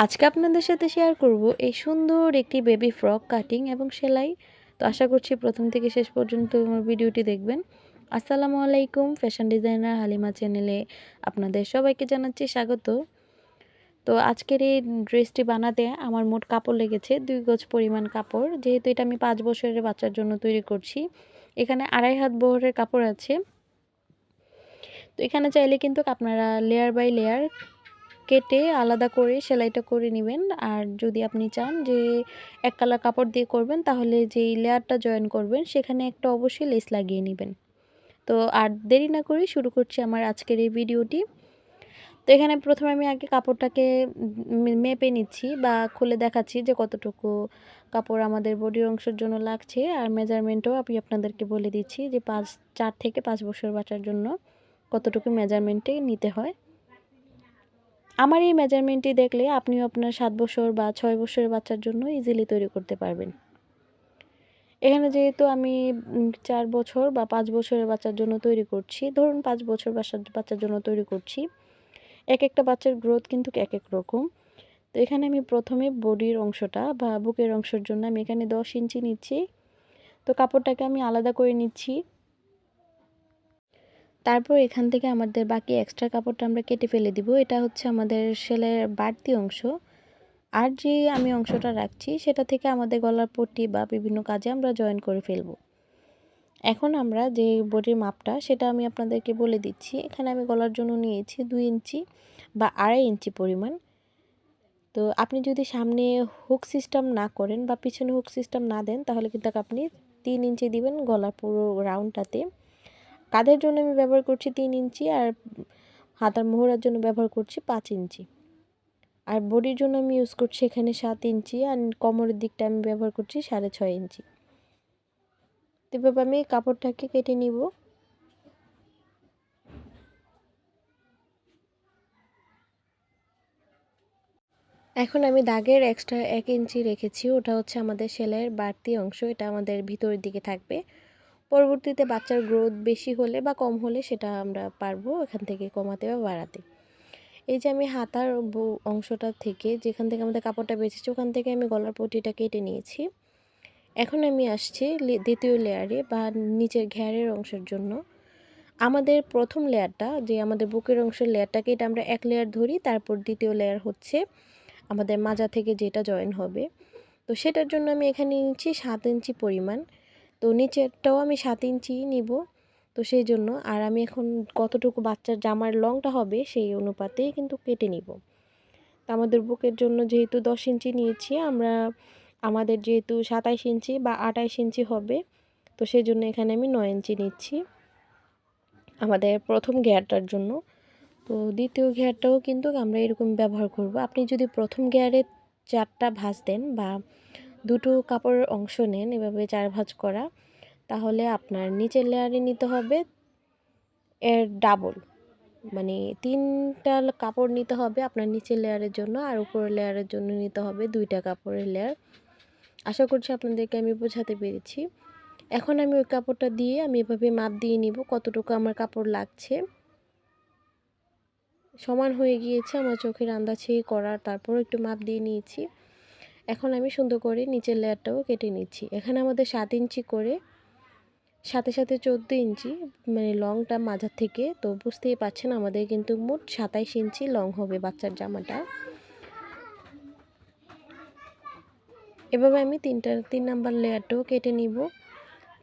আজকে আপনাদের সাথে শেয়ার করব এই সুন্দর একটি বেবি ফ্রক কাটিং এবং সেলাই। তো আশা করছি প্রথম থেকে শেষ পর্যন্ত আমার ভিডিওটি দেখবেন। আসসালামু আলাইকুম, ফ্যাশন ডিজাইনার হালিমা চ্যানেলে আপনাদের সবাইকে জানাচ্ছি স্বাগত। তো আজকের এই ড্রেসটি বানাতে আমার মোট কাপড় লেগেছে 2 গজ পরিমাণ কাপড়। যেহেতু এটা আমি 5 বছরের বাচ্চার জন্য তৈরি করছি, এখানে 2.5 হাত বহরের কাপড় আছে। তো এখানে চাইলে কিন্তু আপনারা লেয়ার বাই লেয়ার কেটে আলাদা করে সেলাইটা করে নেবেন। আর যদি আপনি চান যে এক কালার কাপড় দিয়ে করবেন, তাহলে যেই লেয়ারটা জয়েন করবেন সেখানে একটা অবশ্যই লেস লাগিয়ে নেবেন। তো আর দেরি না করে শুরু করছি আমার আজকের এই ভিডিওটি। তো এখানে প্রথমে আমি আগে কাপড়টাকে মেপে নিচ্ছি বা খুলে দেখাচ্ছি যে কতটুকু কাপড় আমাদের বডির অংশের জন্য লাগছে। আর মেজারমেন্টও আমি আপনাদেরকে বলে দিচ্ছি যে 4 থেকে 5 বছর বাচ্চার জন্য কতটুকু মেজারমেন্টে নিতে হয়। আমার এই মেজারমেন্টটি দেখলে আপনিও আপনার 7 বছর বা 6 বছরের বাচ্চার জন্য ইজিলি তৈরি করতে পারবেন। এখানে যেহেতু আমি 4 বছর বা 5 বছরের বাচ্চার জন্য তৈরি করছি, ধরুন 5 বছর বাচ্চার জন্য তৈরি করছি। এক একটা বাচ্চার গ্রোথ কিন্তু এক এক রকম। তো এখানে আমি প্রথমে বডির অংশটা বা বুকের অংশের জন্য আমি এখানে 10 ইঞ্চি নিচ্ছি। তো কাপড়টাকে আমি আলাদা করে নিচ্ছি। তারপর এখান থেকে আমাদের বাকি এক্সট্রা কাপড়টা আমরা কেটে ফেলে দিব। এটা হচ্ছে আমাদের সেলাইয়ের বাড়তি অংশ। আর যে আমি অংশটা রাখছি সেটা থেকে আমাদের গলার পট্টি বা বিভিন্ন কাজে আমরা জয়েন করে ফেলব। এখন আমরা যে বডির মাপটা সেটা আমি আপনাদেরকে বলে দিচ্ছি। এখানে আমি গলার জন্য নিয়েছি 2 ইঞ্চি বা 2.5 ইঞ্চি পরিমাণ। তো আপনি যদি সামনে হুক সিস্টেম না করেন বা পিছনে হুক সিস্টেম না দেন, তাহলে কিন্তু আপনি 3 ইঞ্চি দিবেন গলার পুরো রাউন্ডটাতে। কাঁধের জন্য আমি ব্যবহার করছি 3 ইঞ্চি, আর হাতার মোহরার জন্য ব্যবহার করছি 5 ইঞ্চি। আর বডির জন্য আমি ইউজ করছি এখানে 7 ইঞ্চি, আর কোমরের দিকটা আমি ব্যবহার করছি 6.5 ইঞ্চি। তো এভাবে আমি কাপড়টাকে কেটে নিব। এখন আমি দাগের এক্সট্রা 1 ইঞ্চি রেখেছি, ওটা হচ্ছে আমাদের সেলাইয়ের বাড়তি অংশ। এটা আমাদের ভিতরের দিকে থাকবে। পরবর্তীতে বাচ্চার গ্রোথ বেশি হলে বা কম হলে সেটা আমরা পারবো এখান থেকে কমাতে বা বাড়াতে। এই যে আমি হাতার অংশটা থেকে যেখান থেকে আমাদের কাপড়টা বেঁচেছে ওখান থেকে আমি গলার পট্টিটা কেটে নিয়েছি। এখন আমি আসছি দ্বিতীয় লেয়ারে বা নিচের ঘেরের অংশের জন্য। আমাদের প্রথম লেয়ারটা যে আমাদের বুকের অংশের লেয়ারটাকে এটা আমরা এক লেয়ার ধরি, তারপর দ্বিতীয় লেয়ার হচ্ছে আমাদের মাজা থেকে যেটা জয়েন হবে। তো সেটার জন্য আমি এখানে নিচ্ছি 7 ইঞ্চি পরিমাণ। তো নিচেরটাও আমি 7 ইঞ্চি নিব। তো সেই জন্য আর আমি এখন কতটুকু বাচ্চার জামার লংটা হবে সেই অনুপাতেই কিন্তু কেটে নিব। তো আমাদের বুকের জন্য যেহেতু 10 ইঞ্চি নিয়েছি আমরা, আমাদের যেহেতু 27 ইঞ্চি বা 28 ইঞ্চি হবে, তো সেই জন্য এখানে আমি 9 ইঞ্চি নিচ্ছি আমাদের প্রথম ঘেরটার জন্য। তো দ্বিতীয় ঘেরটাও কিন্তু আমরা এরকম ব্যবহার করব। আপনি যদি প্রথম ঘেরে 4টা ভাঁজ দেন বা দুটো কাপড়ের অংশ নেন এভাবে 4 ভাঁজ করা, তাহলে আপনার নিচের লেয়ারে নিতে হবে এর ডাবল, মানে 3টা কাপড় নিতে হবে আপনার নিচের লেয়ারের জন্য, আর উপরের লেয়ারের জন্য নিতে হবে 2টা কাপড়ের লেয়ার। আশা করছি আপনাদেরকে আমি বোঝাতে পেরেছি। এখন আমি ওই কাপড়টা দিয়ে আমি এভাবে মাপ দিয়ে নিব কতটুকু আমার কাপড় লাগছে। সমান হয়ে গিয়েছে আমার চোখের আন্দাজে করার, তারপর একটু মাপ দিয়ে নিয়েছি। এখন আমি সুন্দর করে নিচের লেয়ারটাও কেটে নিচ্ছি। এখানে আমাদের 7 ইঞ্চি করে, সাথে সাথে 14 ইঞ্চি মানে লংটা মাঝার থেকে। তো বুঝতেই পারছেন আমাদের কিন্তু মোট 27 ইঞ্চি লং হবে বাচ্চার জামাটা। এভাবে আমি 3 নাম্বার লেয়ারটাও কেটে নিব।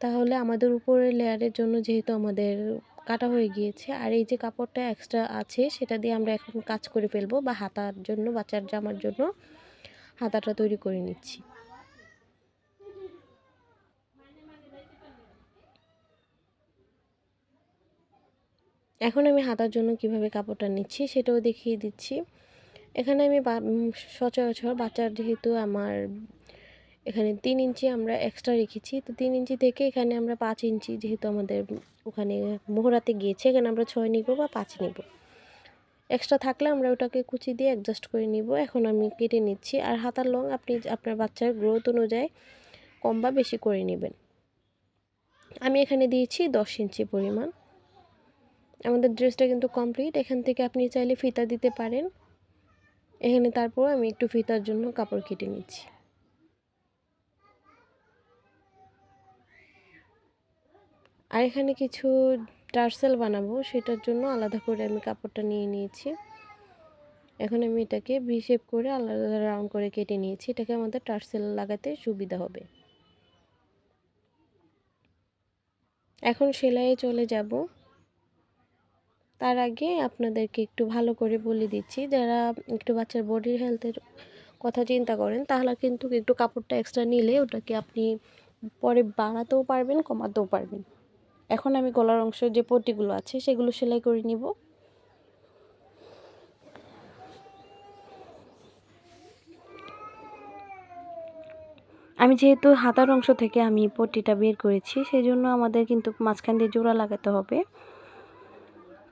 তাহলে আমাদের উপরের লেয়ারের জন্য যেহেতু আমাদের কাটা হয়ে গিয়েছে, আর এই যে কাপড়টা এক্সট্রা আছে সেটা দিয়ে আমরা এখন কাজ করে ফেলবো বা হাতার জন্য, বাচ্চার জামার জন্য হাতাটা তৈরি করে নিচ্ছি। এখন আমি হাতার জন্য কিভাবে কাপড়টা নিচ্ছি সেটাও দেখিয়ে দিচ্ছি। এখানে আমি সচরাচর বাচ্চার যেহেতু আমার এখানে 3 ইঞ্চি আমরা এক্সট্রা রেখেছি, তো 3 ইঞ্চি থেকে এখানে আমরা 5 ইঞ্চি যেহেতু আমাদের ওখানে মোহরাতে গিয়েছে, এখানে আমরা 6 নিব বা 5 নিব। এক্সট্রা থাকলে আমরা ওটাকে কুচি দিয়ে অ্যাডজাস্ট করে নিব। এখন আমি কেটে নিচ্ছি। আর হাতার লং আপনি আপনার বাচ্চার গ্রোথ অনুযায়ী কম বা বেশি করে নেবেন। আমি এখানে দিয়েছি 10 ইঞ্চি পরিমাণ। আমাদের ড্রেসটা কিন্তু কমপ্লিট। এখান থেকে আপনি চাইলে ফিতা দিতে পারেন। এখানে তারপর আমি একটু ফিতার জন্য কাপড় কেটে নিচ্ছি। আর এখানে কিছু টার্সেল বানাবো, সেটার জন্য আলাদা করে আমি কাপড়টা নিয়ে নিয়েছি। এখন আমি এটাকে ভি শেপ করে আলাদা রাউন্ড করে কেটে নিয়েছি। এটাকে আমাদের টার্সেল লাগাতে সুবিধা হবে। এখন সেলাইয়ে চলে যাব। তার আগে আপনাদেরকে একটু ভালো করে বলে দিচ্ছি, যারা একটু বাচ্চার বডির হেলথের কথা চিন্তা করেন, তাহলে কিন্তু একটু কাপড়টা এক্সট্রা নিলে ওটাকে আপনি পরে বাড়াতেও পারবেন, কমাতেও পারবেন। এখন আমি গলার অংশ যে পট্টিগুলো আছে সেগুলো সেলাই করে নিব। আমি যেহেতু হাতার অংশ থেকে আমি পট্টিটা বের করেছি, সেজন্য আমাদের কিন্তু মাঝখান দিয়ে জোড়া লাগাতে হবে।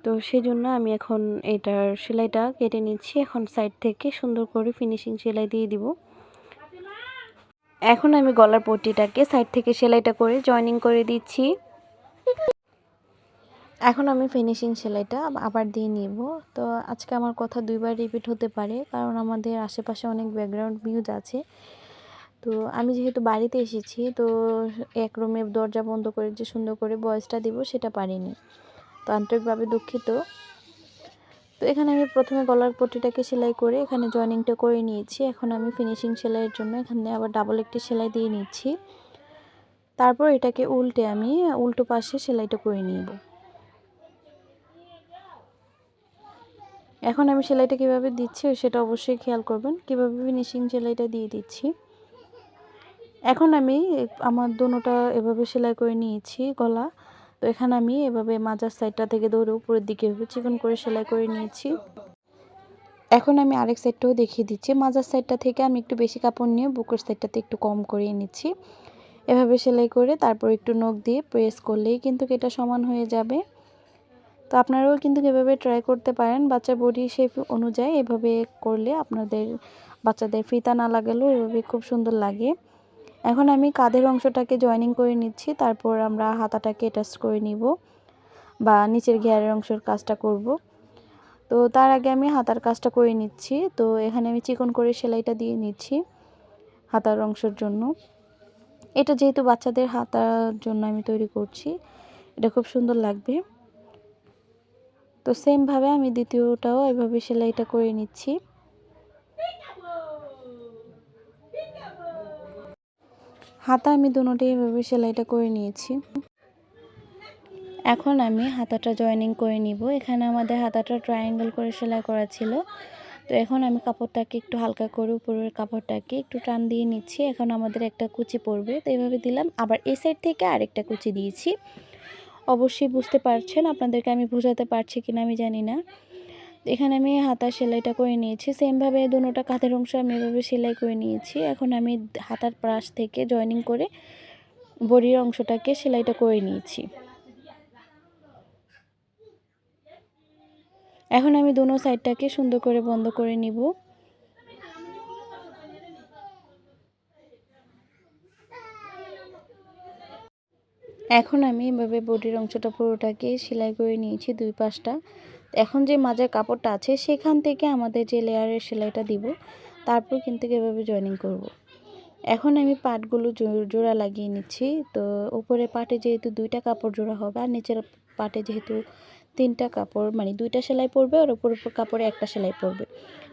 তো সেজন্য আমি এখন এটার সেলাইটা কেটে নিচ্ছি। এখন সাইড থেকে সুন্দর করে ফিনিশিং সেলাই দিয়ে দিব। এখন আমি গলার পট্টিটাকে সাইড থেকে সেলাইটা করে জয়েনিং করে দিচ্ছি। এখন আমি ফিনিশিং সেলাইটা আবার দিয়ে নিব। তো আজকে আমার কথা দুইবার রিপিট হতে পারে, কারণ আমাদের আশেপাশে অনেক ব্যাকগ্রাউন্ড মিউজ আছে। তো আমি যেহেতু বাড়িতে এসেছি, তো এক রুমে দরজা বন্ধ করে যে সুন্দর করে ভয়েসটা দিব সেটা পারিনি, তো আন্তরিকভাবে দুঃখিত। তো এখানে আমি প্রথমে গলার পট্টিটাকে সেলাই করে এখানে জয়েনিংটা করে নিয়েছি। এখন আমি ফিনিশিং সেলাইয়ের জন্য এখানে আবার ডাবল একটি সেলাই দিয়ে নিচ্ছি। তারপর এটাকে উল্টে আমি উল্টো পাশে সেলাইটা করে নিব। এখন আমি সেলাইটা কিভাবে দিচ্ছি সেটা অবশ্যই খেয়াল করবেন, কিভাবে ফিনিশিং সেলাইটা দিয়ে দিচ্ছি। এখন আমি আমার দোনোটা এভাবে সেলাই করে নিয়েছি গলা। তো এখানে আমি এভাবে মাজার সাইডটা থেকে ধরে উপরের দিকে এভাবে চিকন করে সেলাই করে নিয়েছি। এখন আমি আরেক সাইডটাও দেখিয়ে দিচ্ছি। মাজার সাইডটা থেকে আমি একটু বেশি কাপড় নিয়ে বুকের সাইডটাতে একটু কম করিয়ে নিচ্ছি। এভাবে সেলাই করে তারপর একটু নখ দিয়ে প্রেস করলেই কিন্তু এটা সমান হয়ে যাবে। তো আপনারাও কিন্তু এভাবে ট্রাই করতে পারেন। বাচ্চার বডি শেপ অনুযায়ী এভাবে করলে আপনাদের বাচ্চাদের ফিতা না লাগালেও এভাবে খুব সুন্দর লাগে। এখন আমি কাঁধের অংশটাকে জয়েনিং করে নিচ্ছি। তারপর আমরা হাতাটাকে অ্যাটাচ করে নিব বা নিচের ঘেরের অংশের কাজটা করব। তো তার আগে আমি হাতার কাজটা করে নিচ্ছি। তো এখানে আমি চিকন করে সেলাইটা দিয়ে নিচ্ছি হাতার অংশের জন্য। এটা যেহেতু বাচ্চাদের হাতার জন্য আমি তৈরি করছি, এটা খুব সুন্দর লাগবে। তো সেমভাবে আমি দ্বিতীয়টাও এভাবে সেলাইটা করে নিচ্ছি। হাতা আমি দুটোটাই এভাবে সেলাইটা করে নিয়েছি। এখন আমি হাতাটা জয়েনিং করে নিব। এখানে আমাদের হাতাটা ট্রায়াঙ্গেল করে সেলাই করা ছিল। তো এখন আমি কাপড়টাকে একটু হালকা করে উপরের কাপড়টাকে একটু টান দিয়ে নিচ্ছি। এখন আমাদের একটা কুচি পড়বে, তো এইভাবে দিলাম। আবার এই সাইড থেকে আরেকটা কুচি দিয়েছি। অবশ্যই বুঝতে পারছেন, আপনাদেরকে আমি বোঝাতে পারছি কিনা আমি জানি না। এখানে আমি হাতার সেলাইটা করে নিয়েছি। সেমভাবে দুটোটা কাঁধের অংশ আমি এভাবে সেলাই করে নিয়েছি। এখন আমি হাতার পাশ থেকে জয়েনিং করে বডির অংশটাকে সেলাইটা করে নিয়েছি। এখন আমি দোনো সাইডটাকে সুন্দর করে বন্ধ করে নিব। এখন আমি এভাবে বডির অংশটা পুরোটাকে সেলাই করে নিয়েছি দুই পাশটা। এখন যে মাঝের কাপড়টা আছে সেখান থেকে আমাদের যে লেয়ারের সেলাইটা দিব, তারপর কিন্তু এভাবে জয়েনিং করব। এখন আমি পাটগুলো জোড়া লাগিয়ে নিচ্ছি। তো উপরে পাটে যেহেতু দুইটা কাপড় জোড়া হবে, আর নিচের পাটে যেহেতু তিনটা কাপড়, মানে দুইটা সেলাই পড়বে, আর উপর কাপড়ে একটা সেলাই পড়বে।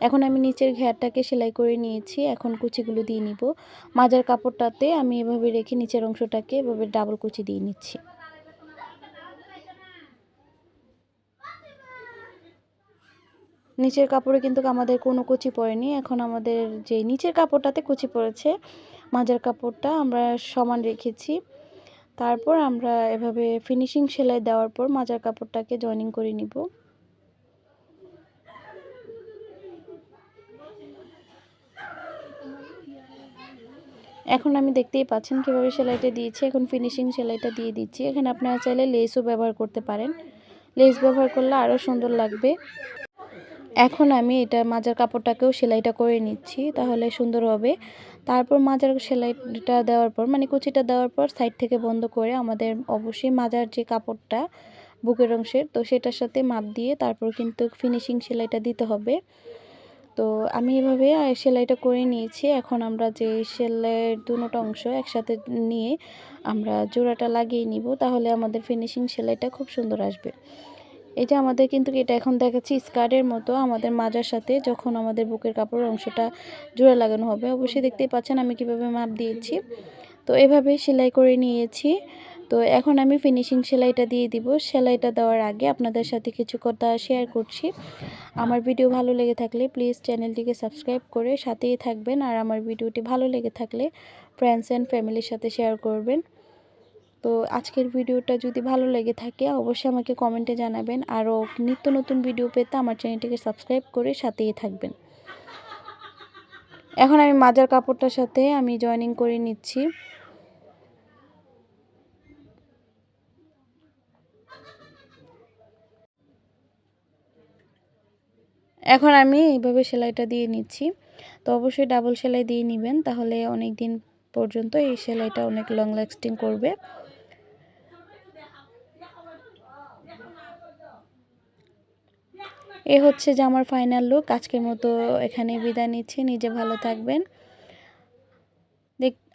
এখন আমি নিচের ঘেরটাকে সেলাই করে নিয়েছি। এখন কুচিগুলো দিয়ে নিব। মাঝের কাপড়টাতে আমি এভাবে রেখে নিচের অংশটাকে এভাবে ডাবল কুচি দিয়ে নিচ্ছি। নিচের কাপড়ে কিন্তু আমাদের কোনো কুচি পড়েনি। এখন আমাদের যে নিচের কাপড়টাতে কুচি পড়েছে, মাঝের কাপড়টা আমরা সমান রেখেছি। তারপর আমরা এভাবে ফিনিশিং সেলাই দেওয়ার পর মাঝের কাপড়টাকে জয়েনিং করে নিব। এখন আমি দেখতেই পাচ্ছেন কিভাবে সেলাইটা দিয়েছি। এখন ফিনিশিং সেলাইটা দিয়ে দিচ্ছি। এখানে আপনারা চাইলে লেসও ব্যবহার করতে পারেন। লেস ব্যবহার করলে আরও সুন্দর লাগবে। এখন আমি এটা মাজার কাপড়টাকেও সেলাইটা করে নিচ্ছি, তাহলে সুন্দর হবে। তারপর মাজার সেলাইটা দেওয়ার পর, মানে কুচিটা দেওয়ার পর সাইড থেকে বন্ধ করে আমাদের অবশ্যই মাজার যে কাপড়টা বুকের অংশের, তো সেটার সাথে মাপ দিয়ে তারপর কিন্তু ফিনিশিং সেলাইটা দিতে হবে। তো আমি এভাবে সেলাইটা করে নিয়েছি। এখন আমরা যে সেলাইয়ের দুটো অংশ একসাথে নিয়ে আমরা জোড়াটা লাগিয়ে নিব, তাহলে আমাদের ফিনিশিং সেলাইটা খুব সুন্দর আসবে। এই যে আমাদের কিন্তু এটা এখন দেখাচ্ছি স্কার্টের মতো, আমাদের মাজার সাথে যখন আমাদের বুকের কাপড়ের অংশটা জোড়া লাগানো হবে, অবশ্যই দেখতেই পাচ্ছেন আমি কিভাবে মাপ দিয়েছি। তো এভাবে সেলাই করে নিয়েছি। তো এখন আমি ফিনিশিং সেলাইটা দিয়ে দিব। সেলাইটা দেওয়ার আগে আপনাদের সাথে কিছু কথা শেয়ার করছি। আমার ভিডিও ভালো লেগে থাকলে প্লিজ চ্যানেলটিকে সাবস্ক্রাইব করে সাথেই থাকবেন, আর আমার ভিডিওটি ভালো লেগে থাকলে ফ্রেন্ডস অ্যান্ড ফ্যামিলির সাথে শেয়ার করবেন। তো আজকের ভিডিওটা যদি ভালো লেগে থাকে অবশ্যই আমাকে কমেন্টে জানাবেন। আরও নিত্য নতুন ভিডিও পেতে আমার চ্যানেলটিকে সাবস্ক্রাইব করে সাথেই থাকবেন। এখন আমি মাজার কাপড়টার সাথে আমি জয়েনিং করে নিচ্ছি। এখন আমি এইভাবে সেলাইটা দিয়ে নিচ্ছি। তো অবশ্যই ডাবল সেলাই দিয়ে নেবেন, তাহলে অনেক দিন পর্যন্ত এই সেলাইটা অনেক লং লাস্টিং করবে। এ হচ্ছে যে আমার ফাইনাল লুক। আজকের মতো এখানে বিদায় নিচ্ছি। নিজে ভালো থাকবেন।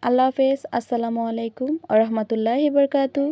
আল্লাহ হাফেজ। আসসালামু আলাইকুম ওয়া রাহমাতুল্লাহি ওয়া বারাকাতুহু।